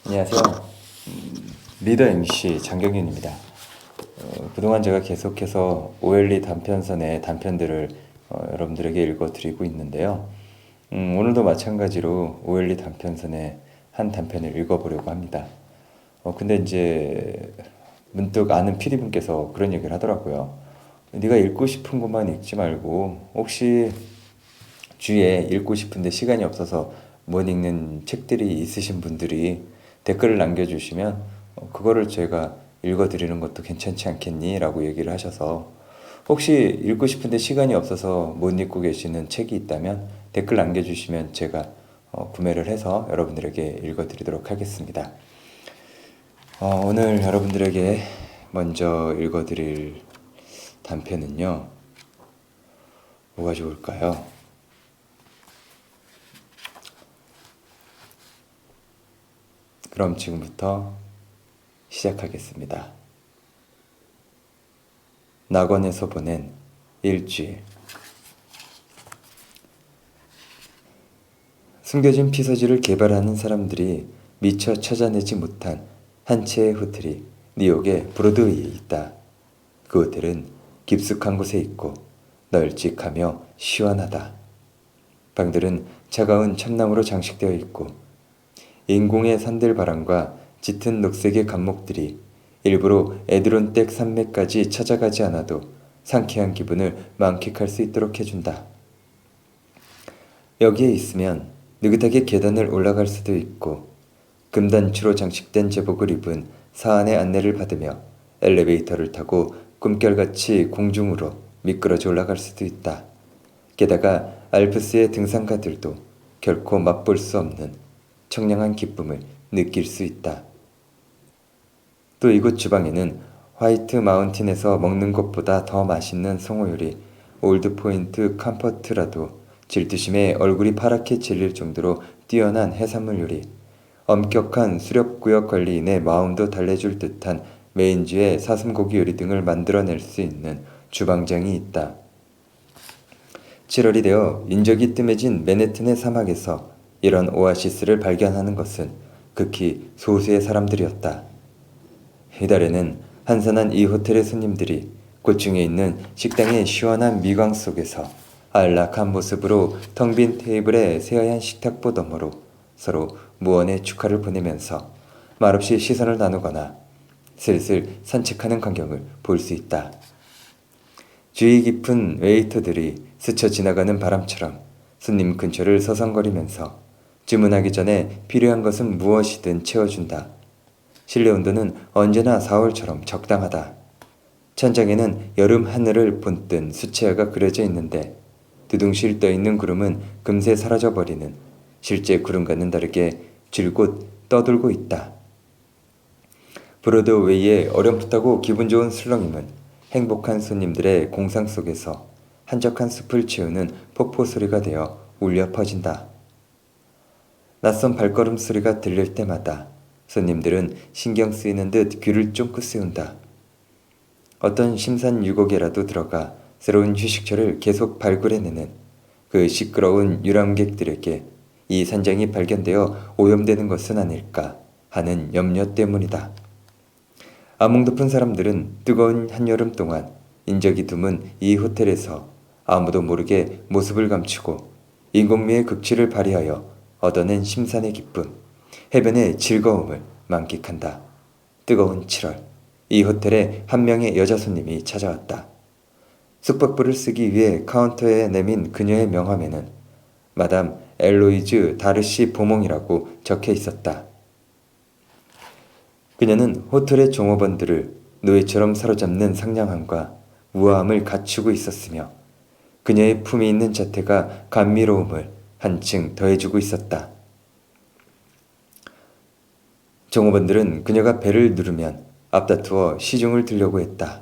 안녕하세요. 리더 MC 장경윤입니다. 그동안 제가 계속해서 OLE 단편선의 단편들을 여러분들에게 읽어드리고 있는데요. 오늘도 마찬가지로 OLE 단편선의 한 단편을 읽어보려고 합니다. 근데 이제 문득 아는 PD분께서 그런 얘기를 하더라고요. 네가 읽고 싶은 것만 읽지 말고 혹시 주위에 읽고 싶은데 시간이 없어서 못 읽는 책들이 있으신 분들이 댓글을 남겨주시면 그거를 제가 읽어드리는 것도 괜찮지 않겠니? 라고 얘기를 하셔서 혹시 읽고 싶은데 시간이 없어서 못 읽고 계시는 책이 있다면 댓글 남겨주시면 제가 구매를 해서 여러분들에게 읽어드리도록 하겠습니다. 오늘 여러분들에게 먼저 읽어드릴 단편은요. 뭐가 좋을까요? 그럼 지금부터 시작하겠습니다. 낙원에서 보낸 일주일. 숨겨진 피서지를 개발하는 사람들이 미처 찾아내지 못한 한 채의 호텔이 뉴욕의 브로드웨이에 있다. 그 호텔은 깊숙한 곳에 있고 널찍하며 시원하다. 방들은 차가운 참나무로 장식되어 있고 인공의 산들바람과 짙은 녹색의 감목들이 일부러 에드론댁 산맥까지 찾아가지 않아도 상쾌한 기분을 만끽할 수 있도록 해준다. 여기에 있으면 느긋하게 계단을 올라갈 수도 있고 금단추로 장식된 제복을 입은 사안의 안내를 받으며 엘리베이터를 타고 꿈결같이 공중으로 미끄러져 올라갈 수도 있다. 게다가 알프스의 등산가들도 결코 맛볼 수 없는 청량한 기쁨을 느낄 수 있다. 또 이곳 주방에는 화이트 마운틴에서 먹는 것보다 더 맛있는 송어 요리 올드 포인트 컴퍼트라도 질투심에 얼굴이 파랗게 질릴 정도로 뛰어난 해산물 요리, 엄격한 수렵구역 관리인의 마음도 달래줄 듯한 메인주의 사슴고기 요리 등을 만들어낼 수 있는 주방장이 있다. 7월이 되어 인적이 뜸해진 맨해튼의 사막에서 이런 오아시스를 발견하는 것은 극히 소수의 사람들이었다. 이달에는 한산한 이 호텔의 손님들이 고층에 있는 식당의 시원한 미광 속에서 안락한 모습으로 텅 빈 테이블의 새하얀 식탁보 너머로 서로 무언의 축하를 보내면서 말없이 시선을 나누거나 슬슬 산책하는 광경을 볼 수 있다. 주의 깊은 웨이터들이 스쳐 지나가는 바람처럼 손님 근처를 서성거리면서 주문하기 전에 필요한 것은 무엇이든 채워준다. 실내 온도는 언제나 4월처럼 적당하다. 천장에는 여름 하늘을 본뜬 수채화가 그려져 있는데 두둥실 떠있는 구름은 금세 사라져버리는 실제 구름과는 다르게 줄곧 떠돌고 있다. 브로드웨이의 어렴풋하고 기분 좋은 술렁임은 행복한 손님들의 공상 속에서 한적한 숲을 채우는 폭포 소리가 되어 울려 퍼진다. 낯선 발걸음 소리가 들릴 때마다 손님들은 신경 쓰이는 듯 귀를 쫑긋 세운다. 어떤 심산유곡에라도 들어가 새로운 휴식처를 계속 발굴해내는 그 시끄러운 유람객들에게 이 산장이 발견되어 오염되는 것은 아닐까 하는 염려 때문이다. 암몽 덮은 사람들은 뜨거운 한여름 동안 인적이 드문 이 호텔에서 아무도 모르게 모습을 감추고 인공미의 극치를 발휘하여 얻어낸 심산의 기쁨, 해변의 즐거움을 만끽한다. 뜨거운 7월, 이 호텔에 한 명의 여자 손님이 찾아왔다. 숙박부를 쓰기 위해 카운터에 내민 그녀의 명함에는 마담 엘로이즈 다르시 보몽이라고 적혀 있었다. 그녀는 호텔의 종업원들을 노예처럼 사로잡는 상냥함과 우아함을 갖추고 있었으며 그녀의 품이 있는 자태가 감미로움을 한층 더해주고 있었다. 종업원들은 그녀가 벨을 누르면 앞다투어 시중을 들려고 했다.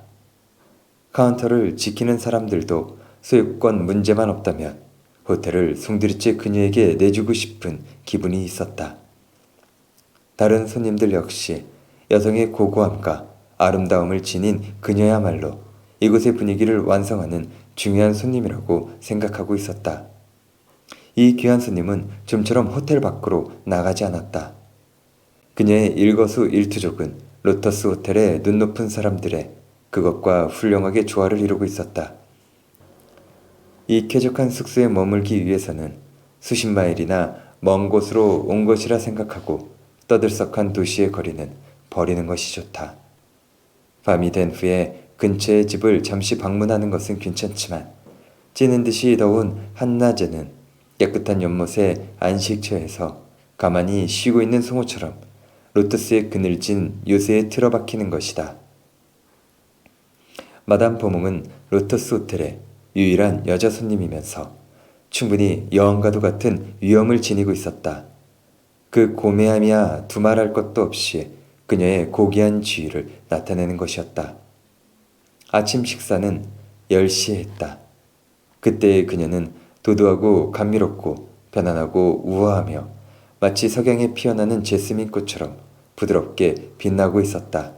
카운터를 지키는 사람들도 소유권 문제만 없다면 호텔을 송두리째 그녀에게 내주고 싶은 기분이 있었다. 다른 손님들 역시 여성의 고고함과 아름다움을 지닌 그녀야말로 이곳의 분위기를 완성하는 중요한 손님이라고 생각하고 있었다. 이 귀한 손님은 좀처럼 호텔 밖으로 나가지 않았다. 그녀의 일거수일투족은 로터스 호텔의 눈높은 사람들의 그것과 훌륭하게 조화를 이루고 있었다. 이 쾌적한 숙소에 머물기 위해서는 수십 마일이나 먼 곳으로 온 것이라 생각하고 떠들썩한 도시의 거리는 버리는 것이 좋다. 밤이 된 후에 근처의 집을 잠시 방문하는 것은 괜찮지만 찌는 듯이 더운 한낮에는 깨끗한 연못에 안식처에서 가만히 쉬고 있는 송호처럼 로터스의 그늘진 요새에 틀어박히는 것이다. 마담 보몽은 로터스 호텔의 유일한 여자 손님이면서 충분히 여왕과도 같은 위엄을 지니고 있었다. 그 고매함이야 두말할 것도 없이 그녀의 고귀한 지위를 나타내는 것이었다. 아침 식사는 10시에 했다. 그때의 그녀는 도도하고 감미롭고 편안하고 우아하며 마치 석양에 피어나는 제스민 꽃처럼 부드럽게 빛나고 있었다.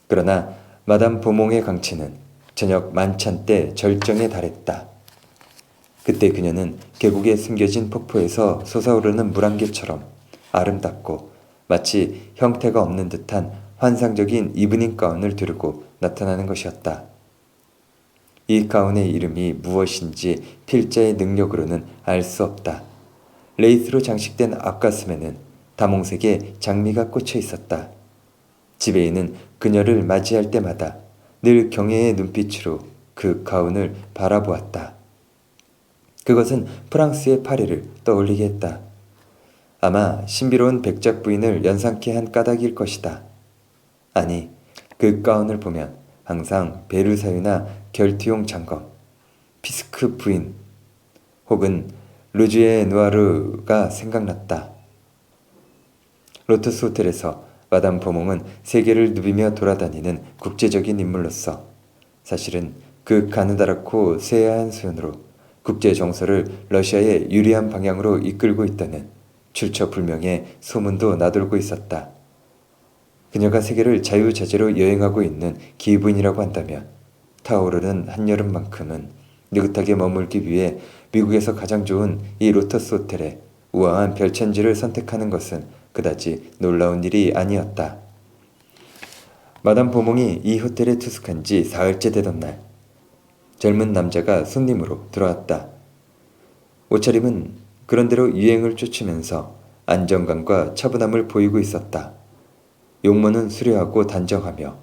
그러나 마담 보몽의 강체는 저녁 만찬 때 절정에 달했다. 그때 그녀는 계곡에 숨겨진 폭포에서 솟아오르는 물안개처럼 아름답고 마치 형태가 없는 듯한 환상적인 이브닝 가운을 두르고 나타나는 것이었다. 이 가운의 이름이 무엇인지 필자의 능력으로는 알 수 없다. 레이스로 장식된 앞가슴에는 다몽색의 장미가 꽂혀 있었다. 지배인은 그녀를 맞이할 때마다 늘 경애의 눈빛으로 그 가운을 바라보았다. 그것은 프랑스의 파리를 떠올리게 했다. 아마 신비로운 백작 부인을 연상케 한 까닭일 것이다. 아니, 그 가운을 보면 항상 베르사유나 결투용 장검, 피스크 부인 혹은 루즈의 누아르가 생각났다. 로터스 호텔에서 마담 보몽은 세계를 누비며 돌아다니는 국제적인 인물로서 사실은 그 가느다랗고 쇠야한 소연으로 국제 정서를 러시아의 유리한 방향으로 이끌고 있다는 출처불명의 소문도 나돌고 있었다. 그녀가 세계를 자유자재로 여행하고 있는 기분이라고 한다면 타오르는 한여름만큼은 느긋하게 머물기 위해 미국에서 가장 좋은 이 로터스 호텔의 우아한 별천지를 선택하는 것은 그다지 놀라운 일이 아니었다. 마담 보몽이 이 호텔에 투숙한 지 사흘째 되던 날, 젊은 남자가 손님으로 들어왔다. 옷차림은 그런대로 유행을 쫓으면서 안정감과 차분함을 보이고 있었다. 용모는 수려하고 단정하며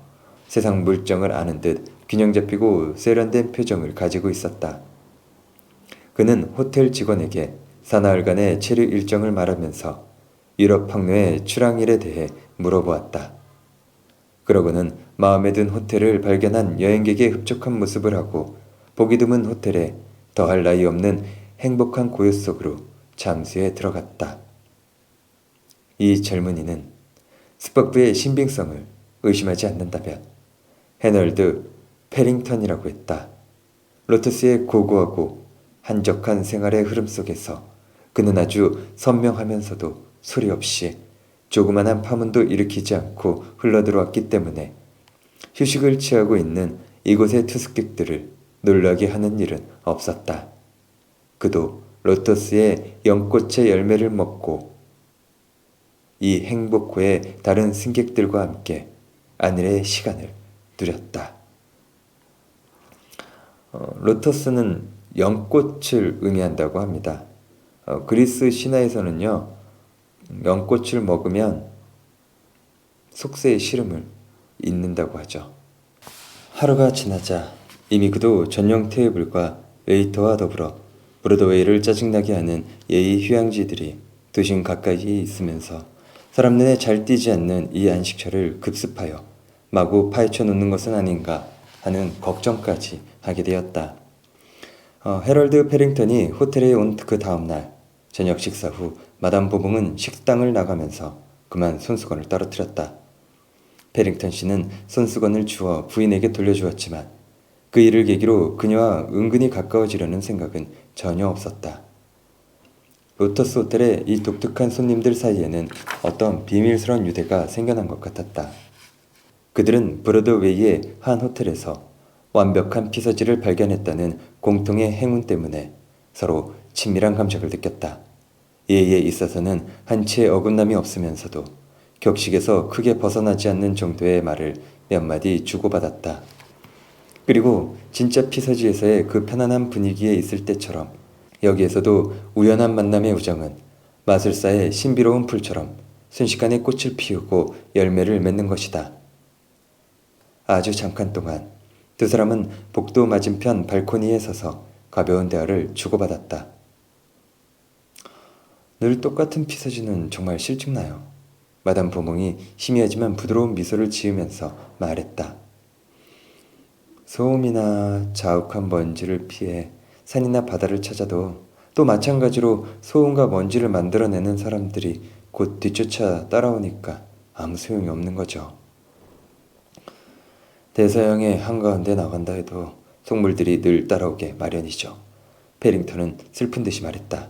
세상 물정을 아는 듯 균형 잡히고 세련된 표정을 가지고 있었다. 그는 호텔 직원에게 사나흘간의 체류 일정을 말하면서 유럽 항로의 출항일에 대해 물어보았다. 그러고는 마음에 든 호텔을 발견한 여행객의 흡족한 모습을 하고 보기 드문 호텔에 더할 나위 없는 행복한 고요 속으로 잠수해 들어갔다. 이 젊은이는 스벅브의 신빙성을 의심하지 않는다면 해널드 페링턴이라고 했다. 로터스의 고고하고 한적한 생활의 흐름 속에서 그는 아주 선명하면서도 소리 없이 조그만한 파문도 일으키지 않고 흘러들어왔기 때문에 휴식을 취하고 있는 이곳의 투숙객들을 놀라게 하는 일은 없었다. 그도 로터스의 연꽃의 열매를 먹고 이 행복호의 다른 승객들과 함께 안일의 시간을 누렸다. 로터스는 연꽃을 의미한다고 합니다. 그리스 신화에서는요, 연꽃을 먹으면 속세의 시름을 잊는다고 하죠. 하루가 지나자 이미 그도 전용 테이블과 웨이터와 더불어 브로드웨이를 짜증나게 하는 예의 휴양지들이 도심 가까이 있으면서 사람 눈에 잘 띄지 않는 이 안식처를 급습하여 마구 파헤쳐 놓는 것은 아닌가 하는 걱정까지 하게 되었다. 해럴드 페링턴이 호텔에 온 그 다음날 저녁 식사 후 마담 보봉은 식당을 나가면서 그만 손수건을 떨어뜨렸다. 페링턴 씨는 손수건을 주워 부인에게 돌려주었지만 그 일을 계기로 그녀와 은근히 가까워지려는 생각은 전혀 없었다. 로터스 호텔의 이 독특한 손님들 사이에는 어떤 비밀스러운 유대가 생겨난 것 같았다. 그들은 브로드웨이의 한 호텔에서 완벽한 피서지를 발견했다는 공통의 행운 때문에 서로 친밀한 감정을 느꼈다. 이에 있어서는 한치의 어긋남이 없으면서도 격식에서 크게 벗어나지 않는 정도의 말을 몇 마디 주고받았다. 그리고 진짜 피서지에서의 그 편안한 분위기에 있을 때처럼 여기에서도 우연한 만남의 우정은 마술사의 신비로운 풀처럼 순식간에 꽃을 피우고 열매를 맺는 것이다. 아주 잠깐 동안 두 사람은 복도 맞은편 발코니에 서서 가벼운 대화를 주고받았다. 늘 똑같은 피서지는 정말 실증나요. 마담 보몽이 희미하지만 부드러운 미소를 지으면서 말했다. 소음이나 자욱한 먼지를 피해 산이나 바다를 찾아도 또 마찬가지로 소음과 먼지를 만들어내는 사람들이 곧 뒤쫓아 따라오니까 아무 소용이 없는 거죠. 대서양의 한가운데 나간다 해도 속물들이 늘 따라오게 마련이죠. 페링턴은 슬픈 듯이 말했다.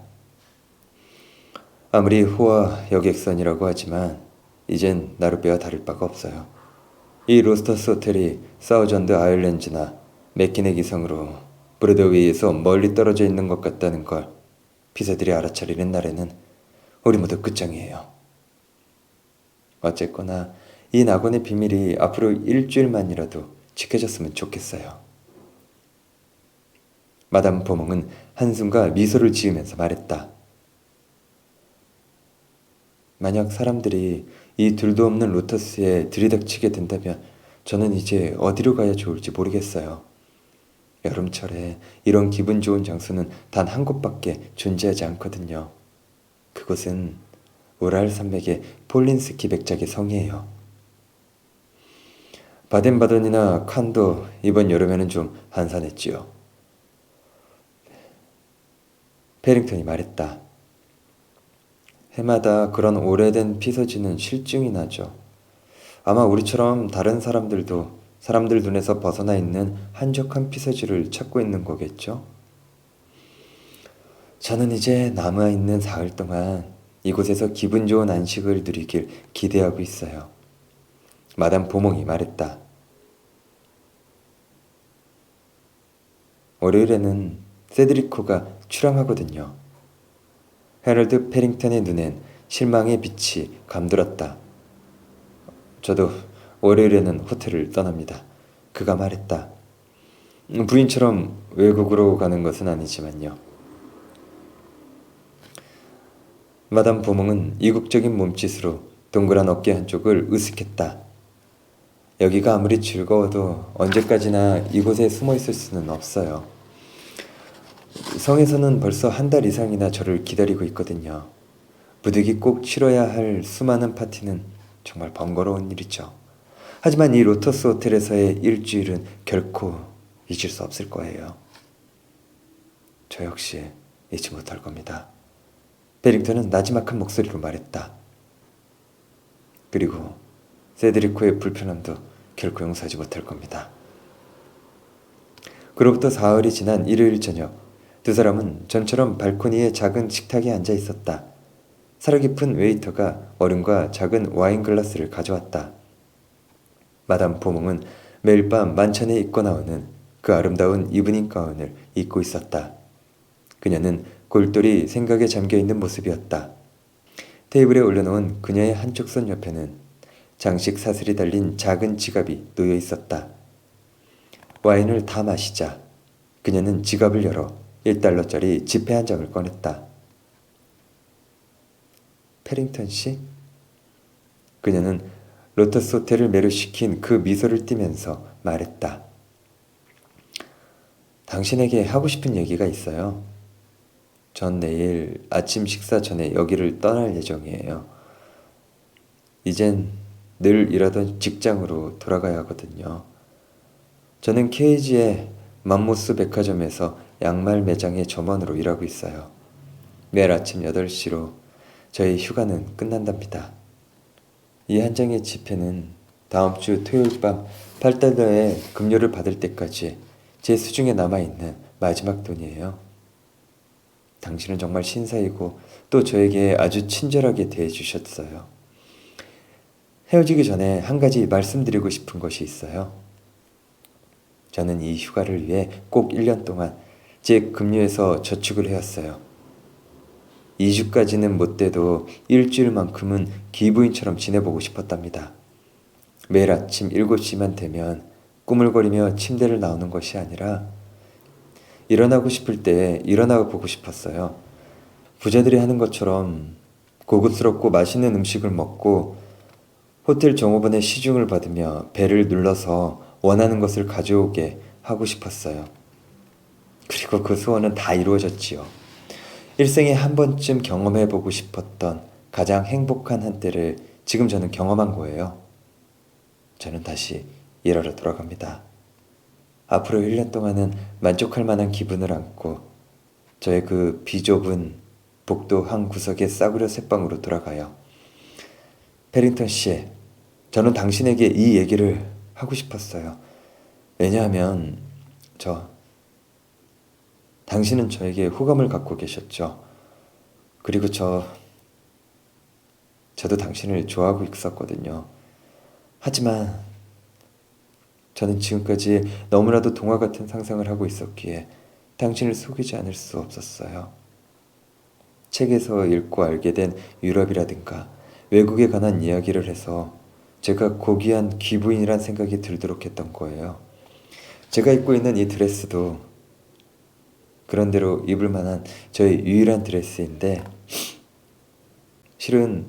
아무리 호화 여객선이라고 하지만 이젠 나룻배와 다를 바가 없어요. 이 로스터스 호텔이 사우전드 아일랜드나 맥키네 기성으로 브로드웨이에서 멀리 떨어져 있는 것 같다는 걸 피서들이 알아차리는 날에는 우리 모두 끝장이에요. 어쨌거나 이 낙원의 비밀이 앞으로 일주일만이라도 지켜졌으면 좋겠어요. 마담 보몽은 한숨과 미소를 지으면서 말했다. 만약 사람들이 이 둘도 없는 로터스에 들이닥치게 된다면 저는 이제 어디로 가야 좋을지 모르겠어요. 여름철에 이런 기분 좋은 장소는 단 한 곳밖에 존재하지 않거든요. 그곳은 우랄 산맥의 폴린스키 백작의 성이에요. 바덴바덴이나 칸도 이번 여름에는 좀 한산했지요. 페링턴이 말했다. 해마다 그런 오래된 피서지는 실증이 나죠. 아마 우리처럼 다른 사람들 눈에서 벗어나 있는 한적한 피서지를 찾고 있는 거겠죠? 저는 이제 남아있는 사흘 동안 이곳에서 기분 좋은 안식을 누리길 기대하고 있어요. 마담 보몽이 말했다. 월요일에는 세드리코가 출항하거든요. 해럴드 페링턴의 눈엔 실망의 빛이 감돌았다. 저도 월요일에는 호텔을 떠납니다. 그가 말했다. 부인처럼 외국으로 가는 것은 아니지만요. 마담 보몽은 이국적인 몸짓으로 동그란 어깨 한쪽을 으쓱했다. 여기가 아무리 즐거워도 언제까지나 이곳에 숨어 있을 수는 없어요. 성에서는 벌써 한 달 이상이나 저를 기다리고 있거든요. 부득이 꼭 치러야 할 수많은 파티는 정말 번거로운 일이죠. 하지만 이 로터스 호텔에서의 일주일은 결코 잊을 수 없을 거예요. 저 역시 잊지 못할 겁니다. 베링턴은 나지막한 목소리로 말했다. 그리고 세드리코의 불편함도 결코 용서하지 못할 겁니다. 그로부터 사흘이 지난 일요일 저녁, 두 사람은 전처럼 발코니의 작은 식탁에 앉아 있었다. 살깊은 웨이터가 얼음과 작은 와인 글라스를 가져왔다. 마담 보몽은 매일 밤 만찬에 입고 나오는 그 아름다운 이브닝 가운을 입고 있었다. 그녀는 골똘히 생각에 잠겨있는 모습이었다. 테이블에 올려놓은 그녀의 한쪽 손 옆에는 장식 사슬이 달린 작은 지갑이 놓여 있었다. 와인을 다 마시자 그녀는 지갑을 열어 $1짜리 지폐 한 장을 꺼냈다. 페링턴 씨? 그녀는 로터스 호텔을 매료시킨 그 미소를 띠면서 말했다. 당신에게 하고 싶은 얘기가 있어요. 전 내일 아침 식사 전에 여기를 떠날 예정이에요. 이젠 늘 일하던 직장으로 돌아가야 하거든요. 저는 케이지의 맘모스 백화점에서 양말 매장의 점원으로 일하고 있어요. 매일 아침 8시로 저희 휴가는 끝난답니다. 이 한 장의 지폐는 다음 주 토요일 밤 $8의 급료를 받을 때까지 제 수중에 남아있는 마지막 돈이에요. 당신은 정말 신사이고 또 저에게 아주 친절하게 대해주셨어요. 헤어지기 전에 한 가지 말씀드리고 싶은 것이 있어요. 저는 이 휴가를 위해 꼭 1년 동안 제 급료에서 저축을 해왔어요. 2주까지는 못 돼도 일주일만큼은 기부인처럼 지내보고 싶었답니다. 매일 아침 7시만 되면 꾸물거리며 침대를 나오는 것이 아니라 일어나고 싶을 때 일어나 보고 싶었어요. 부자들이 하는 것처럼 고급스럽고 맛있는 음식을 먹고 호텔 종업원의 시중을 받으며 배를 눌러서 원하는 것을 가져오게 하고 싶었어요. 그리고 그 소원은 다 이루어졌지요. 일생에 한 번쯤 경험해보고 싶었던 가장 행복한 한때를 지금 저는 경험한 거예요. 저는 다시 일하러 돌아갑니다. 앞으로 1년 동안은 만족할 만한 기분을 안고 저의 그 비좁은 복도 한 구석의 싸구려 새방으로 돌아가요. 페링턴 씨, 저는 당신에게 이 얘기를 하고 싶었어요. 왜냐하면 당신은 저에게 호감을 갖고 계셨죠. 그리고 저도 당신을 좋아하고 있었거든요. 하지만 저는 지금까지 너무나도 동화 같은 상상을 하고 있었기에 당신을 속이지 않을 수 없었어요. 책에서 읽고 알게 된 유럽이라든가 외국에 관한 이야기를 해서 제가 고귀한 귀부인이란 생각이 들도록 했던 거예요. 제가 입고 있는 이 드레스도 그런대로 입을 만한 저의 유일한 드레스인데 실은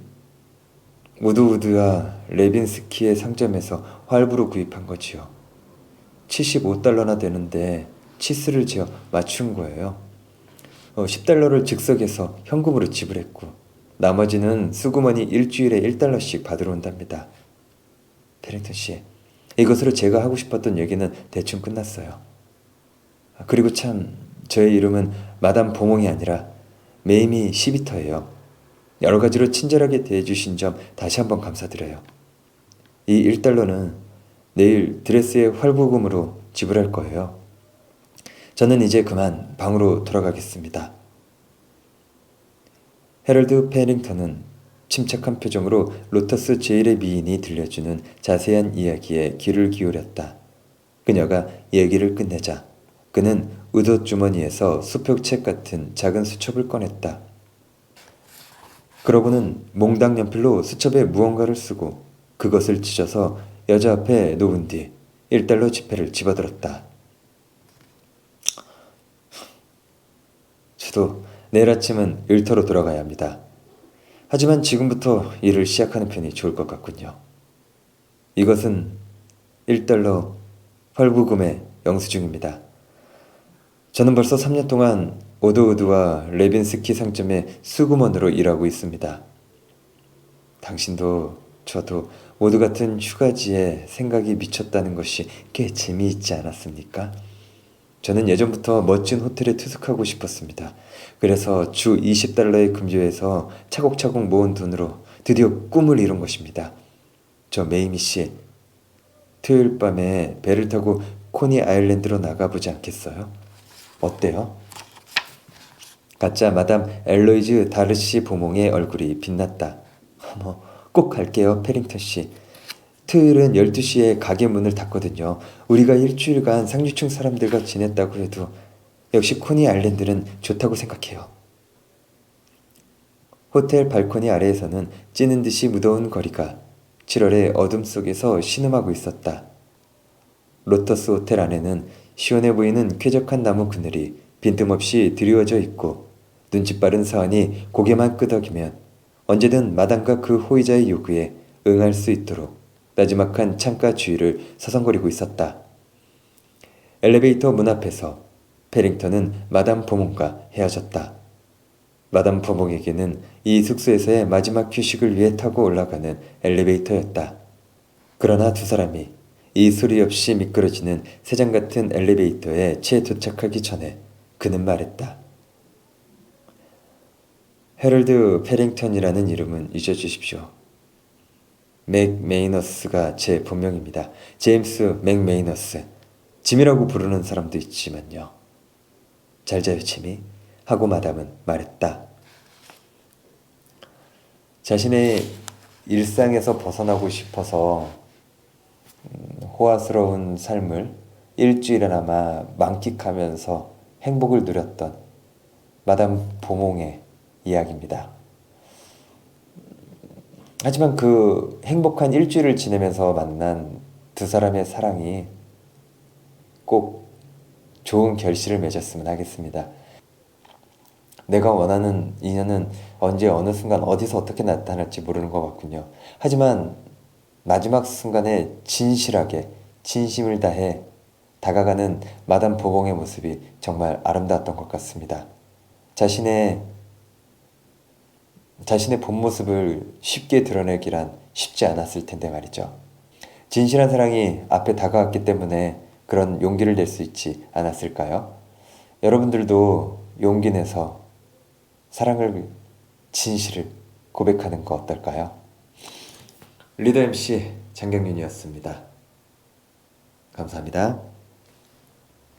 우드우드와 레빈스키의 상점에서 할부로 구입한 거지요. 75달러나 되는데 치스를 지어 맞춘 거예요. 10달러를 즉석에서 현금으로 지불했고 나머지는 수구머니 일주일에 1달러씩 받으러 온답니다. 페링턴 씨, 이것으로 제가 하고 싶었던 얘기는 대충 끝났어요. 그리고 참 저의 이름은 마담 보몽이 아니라 메이미 시비터예요. 여러 가지로 친절하게 대해주신 점 다시 한번 감사드려요. 이 1달러는 내일 드레스의 활부금으로 지불할 거예요. 저는 이제 그만 방으로 돌아가겠습니다. 해럴드 페링턴은 침착한 표정으로 로터스 제일의 미인이 들려주는 자세한 이야기에 귀를 기울였다. 그녀가 얘기를 끝내자 그는 의도 주머니에서 수표책 같은 작은 수첩을 꺼냈다. 그러고는 몽당 연필로 수첩에 무언가를 쓰고 그것을 찢어서 여자 앞에 놓은 뒤 1달러 지폐를 집어들었다. 저도 내일 아침은 일터로 돌아가야 합니다. 하지만 지금부터 일을 시작하는 편이 좋을 것 같군요. 이것은 1달러 활부금의 영수증입니다. 저는 벌써 3년 동안 오드우드와 레빈스키 상점의 수구먼으로 일하고 있습니다. 당신도 저도 모두 같은 휴가지에 생각이 미쳤다는 것이 꽤 재미있지 않았습니까? 저는 예전부터 멋진 호텔에 투숙하고 싶었습니다. 그래서 주 20달러의 급료에서 차곡차곡 모은 돈으로 드디어 꿈을 이룬 것입니다. 저 메이미 씨, 토요일 밤에 배를 타고 코니 아일랜드로 나가보지 않겠어요? 어때요? 가짜 마담 엘로이즈 다르시 보몽의 얼굴이 빛났다. 어머, 꼭 갈게요, 페링턴 씨. 토요일은 12시에 가게 문을 닫거든요. 우리가 일주일간 상류층 사람들과 지냈다고 해도 역시 코니 아일랜드는 좋다고 생각해요. 호텔 발코니 아래에서는 찌는 듯이 무더운 거리가 7월의 어둠 속에서 신음하고 있었다. 로터스 호텔 안에는 시원해 보이는 쾌적한 나무 그늘이 빈틈없이 드리워져 있고 눈치 빠른 사원이 고개만 끄덕이면 언제든 마담과 그 호의자의 요구에 응할 수 있도록 나지막한 창가 주위를 서성거리고 있었다. 엘리베이터 문 앞에서 페링턴은 마담 보몽과 헤어졌다. 마담 보몽에게는 이 숙소에서의 마지막 휴식을 위해 타고 올라가는 엘리베이터였다. 그러나 두 사람이 이 소리 없이 미끄러지는 새장 같은 엘리베이터에 채 도착하기 전에 그는 말했다. 해럴드 페링턴이라는 이름은 잊어주십시오. 맥메이너스가 제 본명입니다. 제임스 맥메이너스. 짐이라고 부르는 사람도 있지만요. 잘 자요, 짐이? 하고 마담은 말했다. 자신의 일상에서 벗어나고 싶어서 호화스러운 삶을 일주일이나마 만끽하면서 행복을 누렸던 마담 보몽의 이야기입니다. 하지만 그 행복한 일주일을 지내면서 만난 두 사람의 사랑이 꼭 좋은 결실을 맺었으면 하겠습니다. 내가 원하는 인연은 언제 어느 순간 어디서 어떻게 나타날지 모르는 것 같군요. 하지만 마지막 순간에 진실하게 진심을 다해 다가가는 마담 보봉의 모습이 정말 아름다웠던 것 같습니다. 자신의 본 모습을 쉽게 드러내기란 쉽지 않았을 텐데 말이죠. 진실한 사랑이 앞에 다가왔기 때문에 그런 용기를 낼 수 있지 않았을까요? 여러분들도 용기 내서 사랑을, 진실을 고백하는 거 어떨까요? 리더 MC 장경윤이었습니다. 감사합니다.